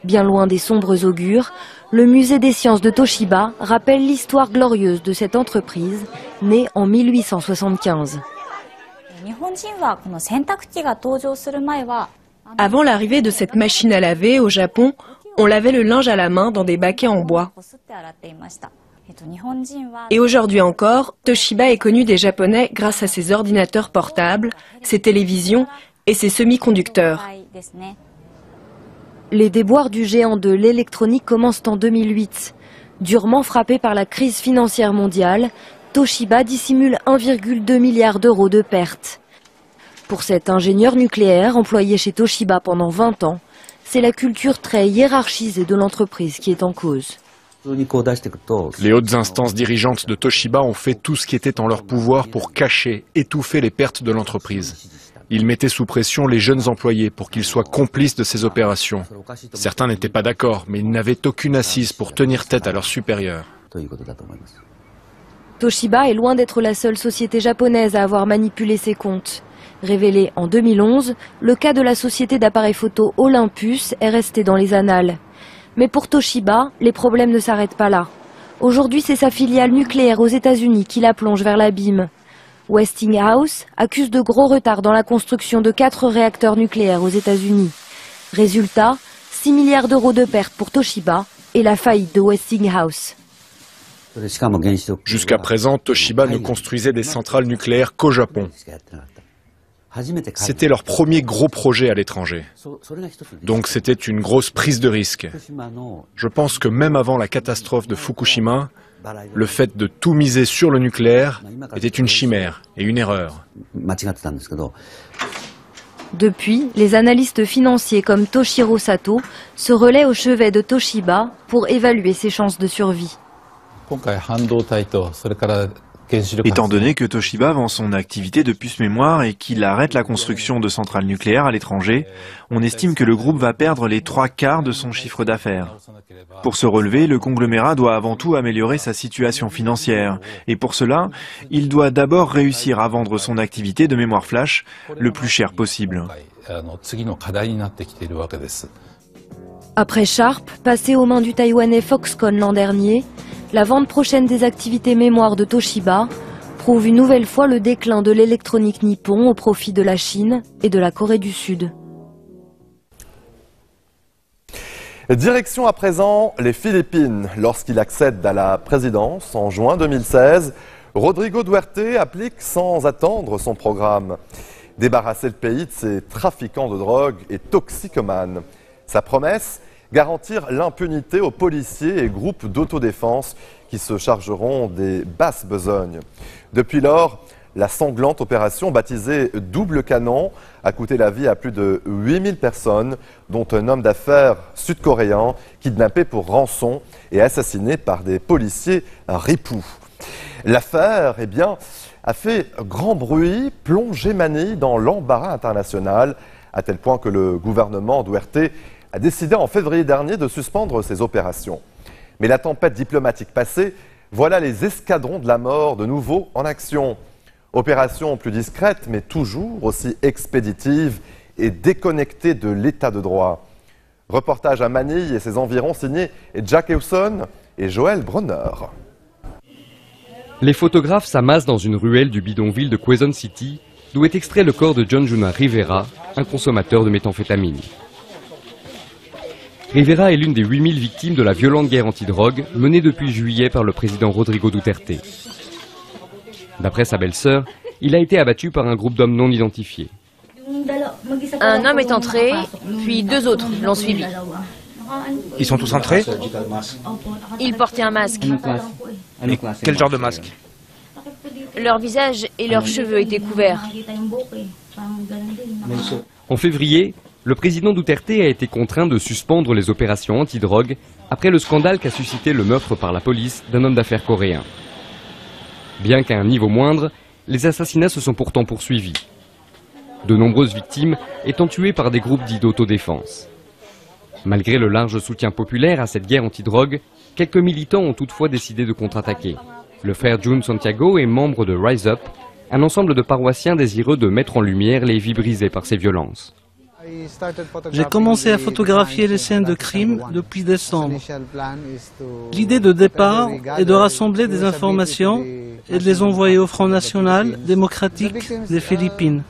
Bien loin des sombres augures, le musée des sciences de Toshiba rappelle l'histoire glorieuse de cette entreprise, née en 1875. Avant l'arrivée de cette machine à laver au Japon, on lavait le linge à la main dans des baquets en bois. Et aujourd'hui encore, Toshiba est connu des Japonais grâce à ses ordinateurs portables, ses télévisions et ses semi-conducteurs. Les déboires du géant de l'électronique commencent en 2008. Durement frappé par la crise financière mondiale, Toshiba dissimule 1,2 milliard d'euros de pertes. Pour cet ingénieur nucléaire employé chez Toshiba pendant 20 ans, c'est la culture très hiérarchisée de l'entreprise qui est en cause. Les hautes instances dirigeantes de Toshiba ont fait tout ce qui était en leur pouvoir pour cacher, étouffer les pertes de l'entreprise. Ils mettaient sous pression les jeunes employés pour qu'ils soient complices de ces opérations. Certains n'étaient pas d'accord, mais ils n'avaient aucune assise pour tenir tête à leurs supérieurs. Toshiba est loin d'être la seule société japonaise à avoir manipulé ses comptes. Révélé en 2011, le cas de la société d'appareils photo Olympus est resté dans les annales. Mais pour Toshiba, les problèmes ne s'arrêtent pas là. Aujourd'hui, c'est sa filiale nucléaire aux États-Unis qui la plonge vers l'abîme. Westinghouse accuse de gros retards dans la construction de 4 réacteurs nucléaires aux États-Unis. Résultat, 6 milliards d'euros de pertes pour Toshiba et la faillite de Westinghouse. Jusqu'à présent, Toshiba ne construisait des centrales nucléaires qu'au Japon. C'était leur premier gros projet à l'étranger. Donc c'était une grosse prise de risque. Je pense que même avant la catastrophe de Fukushima, le fait de tout miser sur le nucléaire était une chimère et une erreur. Depuis, les analystes financiers comme Toshiro Sato se relaient au chevet de Toshiba pour évaluer ses chances de survie. Étant donné que Toshiba vend son activité de puces mémoire et qu'il arrête la construction de centrales nucléaires à l'étranger, on estime que le groupe va perdre les 3/4 de son chiffre d'affaires. Pour se relever, le conglomérat doit avant tout améliorer sa situation financière. Et pour cela, il doit d'abord réussir à vendre son activité de mémoire flash le plus cher possible. Après Sharp, passé aux mains du Taïwanais Foxconn l'an dernier, la vente prochaine des activités mémoire de Toshiba prouve une nouvelle fois le déclin de l'électronique nippon au profit de la Chine et de la Corée du Sud. Direction à présent les Philippines. Lorsqu'il accède à la présidence en juin 2016, Rodrigo Duterte applique sans attendre son programme. Débarrasser le pays de ses trafiquants de drogue et toxicomanes. Sa promesse, garantir l'impunité aux policiers et groupes d'autodéfense qui se chargeront des basses besognes. Depuis lors, la sanglante opération baptisée Double Canon a coûté la vie à plus de 8000 personnes, dont un homme d'affaires sud-coréen kidnappé pour rançon et assassiné par des policiers ripoux. L'affaire, a fait grand bruit, plongé Manille dans l'embarras international, à tel point que le gouvernement Duterte a décidé en février dernier de suspendre ses opérations. Mais la tempête diplomatique passée, voilà les escadrons de la mort de nouveau en action. Opération plus discrète, mais toujours aussi expéditive et déconnectée de l'état de droit. Reportage à Manille et ses environs signé Jack Hewson et Joël Bronner. Les photographes s'amassent dans une ruelle du bidonville de Quezon City, d'où est extrait le corps de John Juna Rivera, un consommateur de méthamphétamine. Rivera est l'une des 8000 victimes de la violente guerre antidrogue menée depuis juillet par le président Rodrigo Duterte. D'après sa belle-sœur, il a été abattu par un groupe d'hommes non identifiés. Un homme est entré, puis 2 autres l'ont suivi. Ils sont tous entrés? Ils portaient un masque. Et quel genre de masque? Leur visage et leurs cheveux étaient couverts. En février, le président Duterte a été contraint de suspendre les opérations antidrogue après le scandale qu'a suscité le meurtre par la police d'un homme d'affaires coréen. Bien qu'à un niveau moindre, les assassinats se sont pourtant poursuivis. De nombreuses victimes étant tuées par des groupes dits d'autodéfense. Malgré le large soutien populaire à cette guerre antidrogue, quelques militants ont toutefois décidé de contre-attaquer. Le frère June Santiago est membre de Rise Up, un ensemble de paroissiens désireux de mettre en lumière les vies brisées par ces violences. J'ai commencé à photographier les scènes de crime depuis décembre. L'idée de départ est de rassembler des informations et de les envoyer au Front National démocratique des Philippines.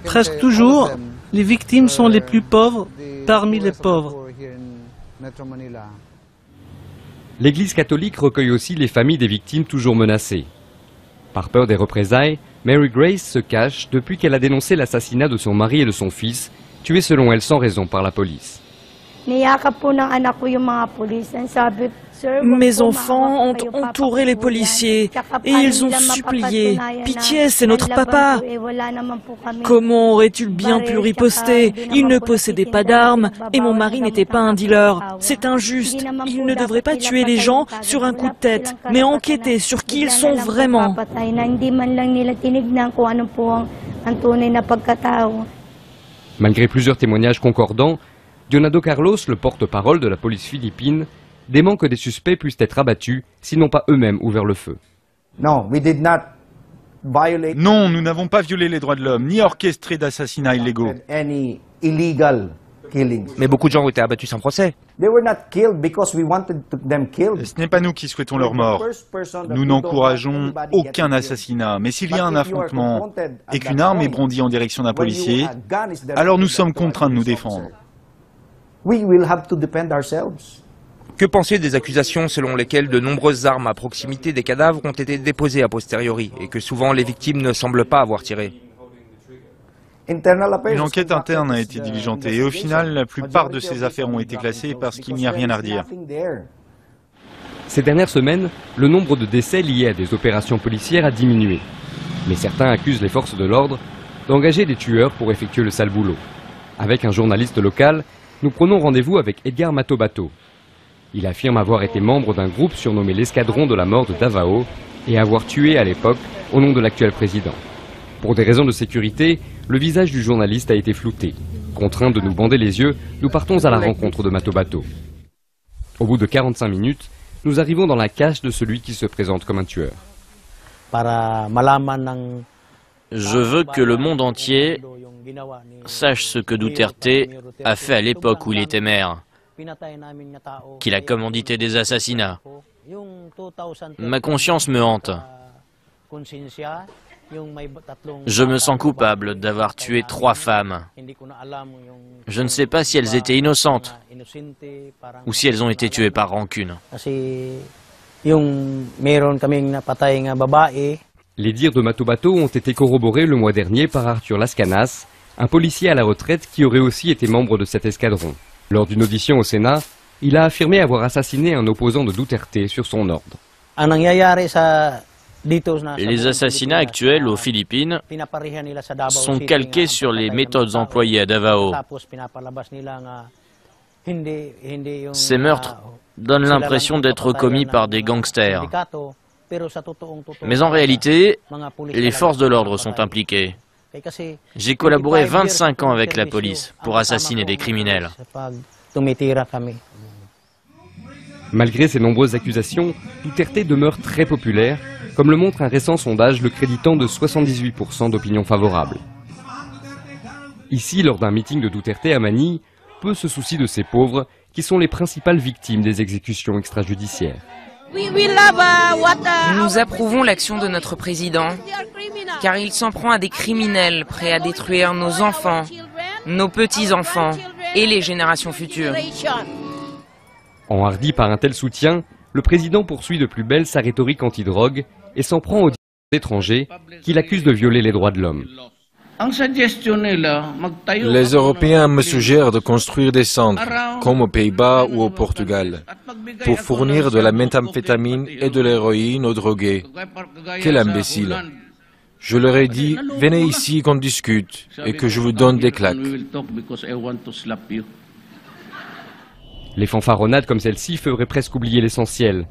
Presque toujours, les victimes sont les plus pauvres parmi les pauvres. L'Église catholique recueille aussi les familles des victimes toujours menacées. Par peur des représailles, Mary Grace se cache depuis qu'elle a dénoncé l'assassinat de son mari et de son fils, tués selon elle sans raison par la police. Mes enfants ont entouré les policiers et ils ont supplié. Pitié, c'est notre papa. Comment aurait-il bien pu riposter? Il ne possédait pas d'armes et mon mari n'était pas un dealer. C'est injuste. Il ne devrait pas tuer les gens sur un coup de tête, mais enquêter sur qui ils sont vraiment. Malgré plusieurs témoignages concordants, Dionado Carlos, le porte-parole de la police philippine, dément que des suspects puissent être abattus s'ils n'ont pas eux-mêmes ouvert le feu. Non, nous n'avons pas violé les droits de l'homme, ni orchestré d'assassinats illégaux. Mais beaucoup de gens ont été abattus sans procès. Ce n'est pas nous qui souhaitons leur mort. Nous n'encourageons aucun assassinat. Mais s'il y a un affrontement et qu'une arme est brandie en direction d'un policier, alors nous sommes contraints de nous défendre. Que penser des accusations selon lesquelles de nombreuses armes à proximité des cadavres ont été déposées a posteriori et que souvent les victimes ne semblent pas avoir tiré? Une enquête interne a été diligentée et au final, la plupart de ces affaires ont été classées parce qu'il n'y a rien à redire. Ces dernières semaines, le nombre de décès liés à des opérations policières a diminué. Mais certains accusent les forces de l'ordre d'engager des tueurs pour effectuer le sale boulot. Avec un journaliste local, nous prenons rendez-vous avec Edgar Matobato. Il affirme avoir été membre d'un groupe surnommé l'Escadron de la mort de Davao et avoir tué à l'époque au nom de l'actuel président. Pour des raisons de sécurité, le visage du journaliste a été flouté. Contraints de nous bander les yeux, nous partons à la rencontre de Matobato. Au bout de 45 minutes, nous arrivons dans la cache de celui qui se présente comme un tueur. Je veux que le monde entier sache ce que Duterte a fait à l'époque où il était maire, qu'il a commandité des assassinats. Ma conscience me hante. Je me sens coupable d'avoir tué 3 femmes. Je ne sais pas si elles étaient innocentes ou si elles ont été tuées par rancune. Les dires de Matobato ont été corroborés le mois dernier par Arthur Lascanas, un policier à la retraite qui aurait aussi été membre de cet escadron. Lors d'une audition au Sénat, il a affirmé avoir assassiné un opposant de Duterte sur son ordre. Les assassinats actuels aux Philippines sont calqués sur les méthodes employées à Davao. Ces meurtres donnent l'impression d'être commis par des gangsters. Mais en réalité, les forces de l'ordre sont impliquées. J'ai collaboré 25 ans avec la police pour assassiner des criminels. Malgré ces nombreuses accusations, Duterte demeure très populaire, comme le montre un récent sondage le créditant de 78% d'opinion favorable. Ici, lors d'un meeting de Duterte à Manille, peu se soucient de ces pauvres qui sont les principales victimes des exécutions extrajudiciaires. Nous approuvons l'action de notre président, car il s'en prend à des criminels prêts à détruire nos enfants, nos petits-enfants et les générations futures. Enhardi par un tel soutien, le président poursuit de plus belle sa rhétorique anti-drogue et s'en prend aux étrangers qu'il accuse de violer les droits de l'homme. Les Européens me suggèrent de construire des centres, comme aux Pays-Bas ou au Portugal, pour fournir de la méthamphétamine et de l'héroïne aux drogués. Quel imbécile! Je leur ai dit, venez ici qu'on discute et que je vous donne des claques. Les fanfaronnades comme celle-ci feraient presque oublier l'essentiel.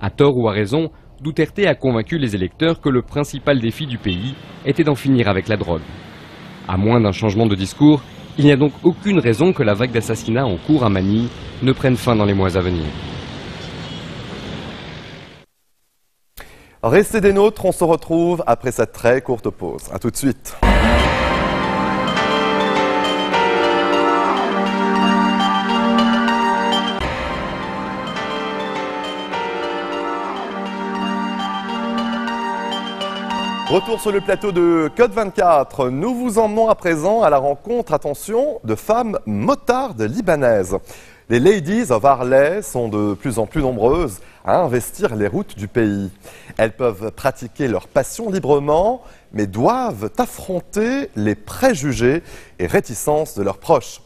À tort ou à raison, Duterte a convaincu les électeurs que le principal défi du pays était d'en finir avec la drogue. À moins d'un changement de discours, Il n'y a donc aucune raison que la vague d'assassinats en cours à Manille ne prenne fin dans les mois à venir. Restez des nôtres, on se retrouve après cette très courte pause. A tout de suite. Retour sur le plateau de Code 24. Nous vous emmenons à présent à la rencontre, attention, de femmes motardes libanaises. Les Ladies of Harley sont de plus en plus nombreuses à investir les routes du pays. Elles peuvent pratiquer leur passion librement, mais doivent affronter les préjugés et réticences de leurs proches.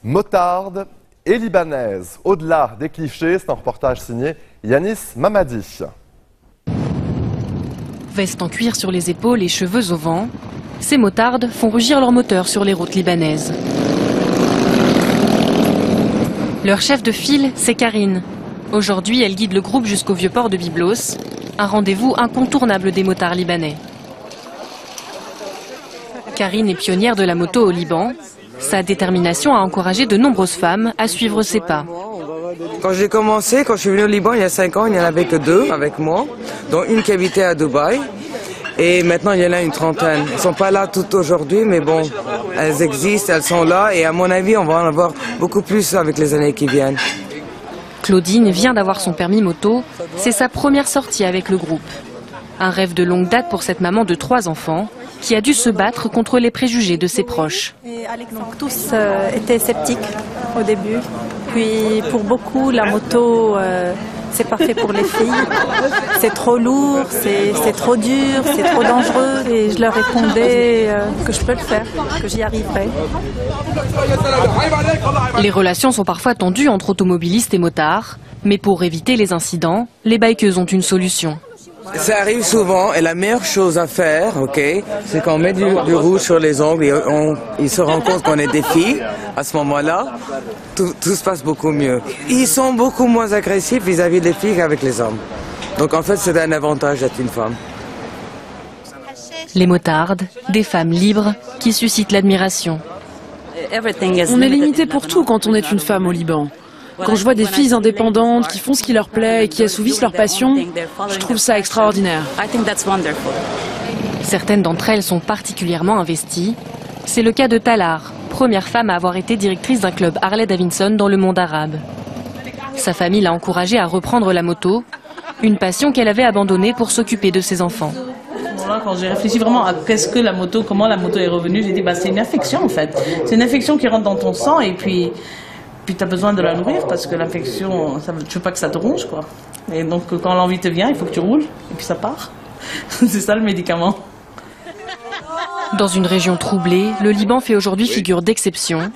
Motardes et libanaises, au-delà des clichés, c'est un reportage signé Yanis Mamadi. Veste en cuir sur les épaules et cheveux au vent, ces motardes font rugir leurs moteurs sur les routes libanaises. Leur chef de file, c'est Karine. Aujourd'hui, elle guide le groupe jusqu'au vieux port de Byblos, un rendez-vous incontournable des motards libanais. Karine est pionnière de la moto au Liban. Sa détermination a encouragé de nombreuses femmes à suivre ses pas. Quand j'ai commencé, quand je suis venu au Liban il y a 5 ans, il n'y en avait que 2 avec moi, dont une qui habitait à Dubaï. Et maintenant, il y en a une trentaine. Elles ne sont pas là toutes aujourd'hui, mais bon, elles existent, elles sont là. Et à mon avis, on va en avoir beaucoup plus avec les années qui viennent. Claudine vient d'avoir son permis moto. C'est sa première sortie avec le groupe. Un rêve de longue date pour cette maman de 3 enfants qui a dû se battre contre les préjugés de ses proches. Donc, tous étaient sceptiques au début. Puis pour beaucoup, la moto, c'est pas fait pour les filles. C'est trop lourd, c'est trop dur, c'est trop dangereux. Et je leur répondais que je peux le faire, que j'y arriverai. Les relations sont parfois tendues entre automobilistes et motards. Mais pour éviter les incidents, les bikeuses ont une solution. Ça arrive souvent et la meilleure chose à faire, c'est qu'on met du rouge sur les ongles et ils se rendent compte qu'on est des filles. À ce moment-là, tout se passe beaucoup mieux. Ils sont beaucoup moins agressifs vis-à-vis des filles qu'avec les hommes. Donc en fait, c'est un avantage d'être une femme. Les motardes, des femmes libres qui suscitent l'admiration. On est limité pour tout quand on est une femme au Liban. Quand je vois des filles indépendantes qui font ce qui leur plaît et qui assouvissent leur passion, je trouve ça extraordinaire. Certaines d'entre elles sont particulièrement investies. C'est le cas de Talar, première femme à avoir été directrice d'un club Harley-Davidson dans le monde arabe. Sa famille l'a encouragée à reprendre la moto, une passion qu'elle avait abandonnée pour s'occuper de ses enfants. Quand j'ai réfléchi vraiment à comment la moto est revenue, j'ai dit c'est une affection en fait. C'est une affection qui rentre dans ton sang et puis tu as besoin de la nourrir parce que l'infection, tu veux pas que ça te ronge quoi. Et donc quand l'envie te vient, il faut que tu roules et puis ça part. C'est ça le médicament. Dans une région troublée, le Liban fait aujourd'hui figure d'exception.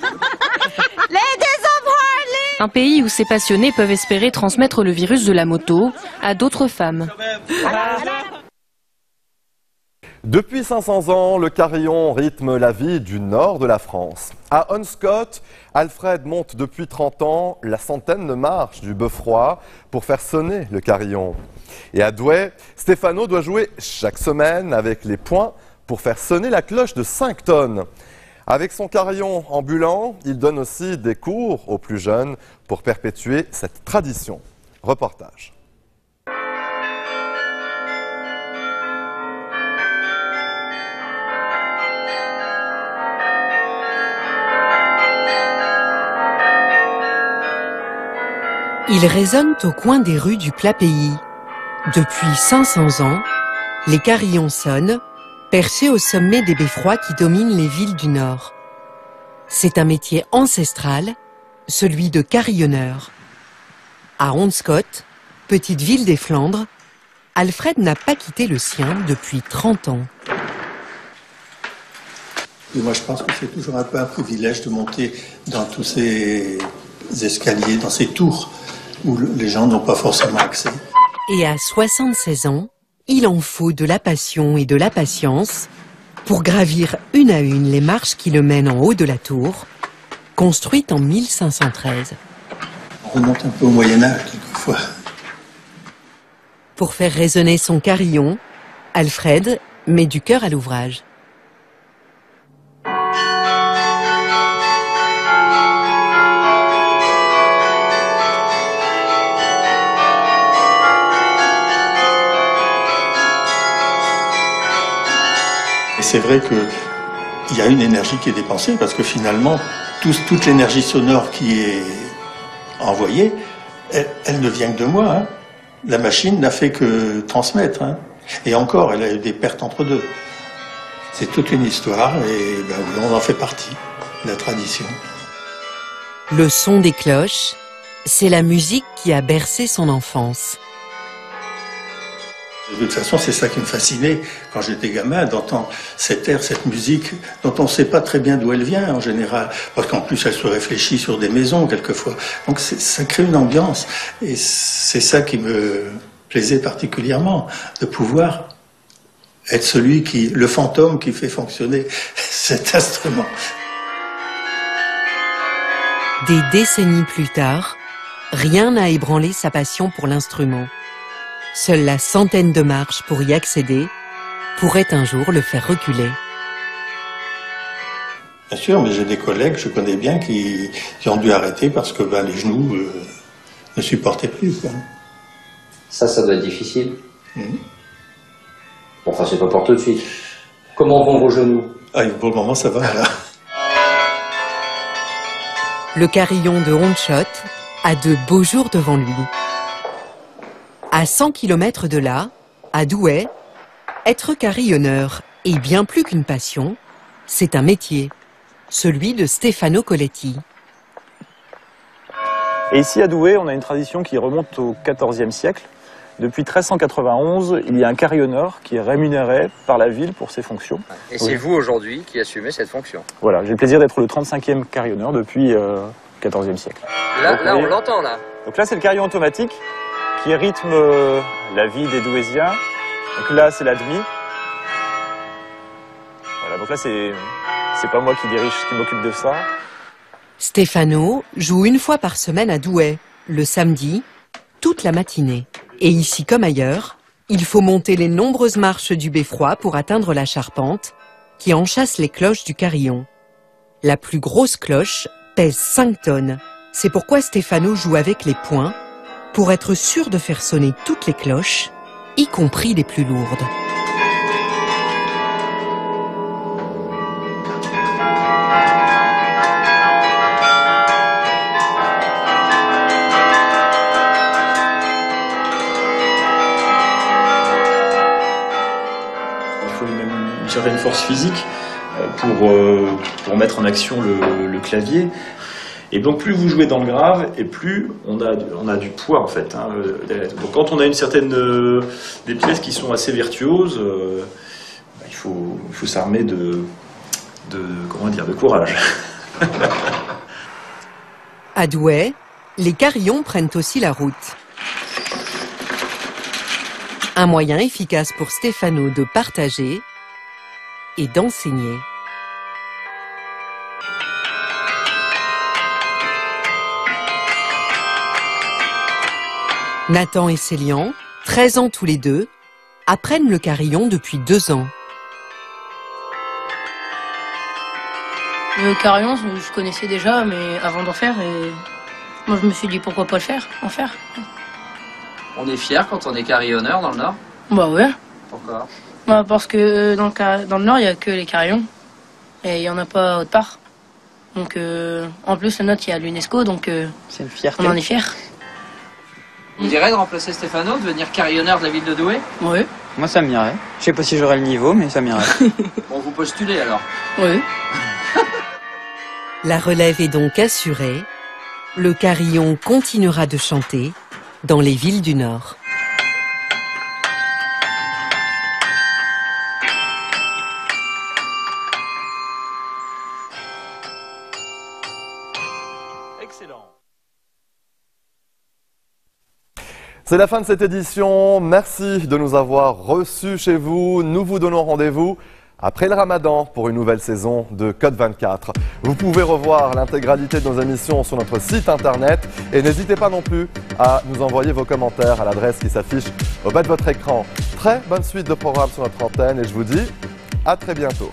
Un pays où ces passionnés peuvent espérer transmettre le virus de la moto à d'autres femmes. Depuis 500 ans, le carillon rythme la vie du nord de la France. À Honscott, Alfred monte depuis 30 ans la centaine de marches du Beffroi pour faire sonner le carillon. Et à Douai, Stéphano doit jouer chaque semaine avec les poings pour faire sonner la cloche de 5 tonnes. Avec son carillon ambulant, il donne aussi des cours aux plus jeunes pour perpétuer cette tradition. Reportage. Ils résonnent au coin des rues du plat pays. Depuis 500 ans, les carillons sonnent, perchés au sommet des beffrois qui dominent les villes du Nord. C'est un métier ancestral, celui de carillonneur. À Honscott, petite ville des Flandres, Alfred n'a pas quitté le sien depuis 30 ans. Et moi, je pense que c'est toujours un peu un privilège de monter dans tous ces escaliers, dans ces tours où les gens n'ont pas forcément accès. Et à 76 ans, il en faut de la passion et de la patience pour gravir une à une les marches qui le mènent en haut de la tour, construite en 1513. On remonte un peu au Moyen-Âge, quelquefois. Pour faire résonner son carillon, Alfred met du cœur à l'ouvrage. Et c'est vrai qu'il y a une énergie qui est dépensée parce que finalement, toute l'énergie sonore qui est envoyée, elle ne vient que de moi. Hein. La machine n'a fait que transmettre. Hein. Et encore, elle a eu des pertes entre deux. C'est toute une histoire et ben, on en fait partie, la tradition. Le son des cloches, c'est la musique qui a bercé son enfance. De toute façon, c'est ça qui me fascinait quand j'étais gamin, d'entendre cet air, cette musique dont on ne sait pas très bien d'où elle vient en général, parce qu'en plus elle se réfléchit sur des maisons quelquefois. Donc ça crée une ambiance et c'est ça qui me plaisait particulièrement, de pouvoir être le fantôme qui fait fonctionner cet instrument. Des décennies plus tard, rien n'a ébranlé sa passion pour l'instrument. Seule la centaine de marches pour y accéder pourrait un jour le faire reculer. Bien sûr, mais j'ai des collègues que je connais bien qui ont dû arrêter parce que ben, les genoux ne supportaient plus. Quoi. Ça doit être difficile. Bon, enfin, c'est pas pour tout de suite. Comment vont vos genoux? Pour le moment, ça va. Là. Le carillon de Hondschot a de beaux jours devant lui. À 100 km de là, à Douai, être carillonneur est bien plus qu'une passion, c'est un métier, celui de Stefano Coletti. Et ici à Douai, on a une tradition qui remonte au XIVe siècle. Depuis 1391, il y a un carillonneur qui est rémunéré par la ville pour ses fonctions. Et c'est vous aujourd'hui qui assumez cette fonction? Voilà, j'ai le plaisir d'être le 35e carillonneur depuis le XIVe siècle. Là on l'entend là. Donc là, c'est le carillon automatique qui rythme la vie des Douaisiens. Donc là, c'est la demi. Voilà, donc là, c'est pas moi qui dirige, qui m'occupe de ça. Stefano joue une fois par semaine à Douai, le samedi, toute la matinée. Et ici comme ailleurs, il faut monter les nombreuses marches du beffroi pour atteindre la charpente qui enchâsse les cloches du carillon. La plus grosse cloche pèse 5 tonnes. C'est pourquoi Stefano joue avec les poings pour être sûr de faire sonner toutes les cloches, y compris les plus lourdes. Il faut une certaine force physique pour mettre en action le clavier. Et donc plus vous jouez dans le grave, et plus on a du poids en fait. Hein, donc quand on a des pièces qui sont assez virtuoses, il faut s'armer de courage. À Douai, les carillons prennent aussi la route. Un moyen efficace pour Stefano de partager et d'enseigner. Nathan et Célian, 13 ans tous les deux, apprennent le carillon depuis 2 ans. Le carillon, je connaissais déjà, mais avant d'en faire, et moi je me suis dit pourquoi pas en faire. On est fiers quand on est carillonneur dans le Nord? Bah ouais. Pourquoi? Bah parce que dans le Nord, il n'y a que les carillons, et il n'y en a pas autre part. Donc en plus, le nôtre, il y a l'UNESCO, donc on en est fiers. Vous direz de remplacer Stefano, de devenir carillonneur de la ville de Douai? Oui. Moi ça m'irait. Je sais pas si j'aurai le niveau, mais ça m'irait. Bon, vous postulez alors? Oui. La relève est donc assurée. Le carillon continuera de chanter dans les villes du Nord. Excellent. C'est la fin de cette édition. Merci de nous avoir reçus chez vous. Nous vous donnons rendez-vous après le Ramadan pour une nouvelle saison de Code 24. Vous pouvez revoir l'intégralité de nos émissions sur notre site internet et n'hésitez pas non plus à nous envoyer vos commentaires à l'adresse qui s'affiche au bas de votre écran. Très bonne suite de programmes sur notre antenne et je vous dis à très bientôt.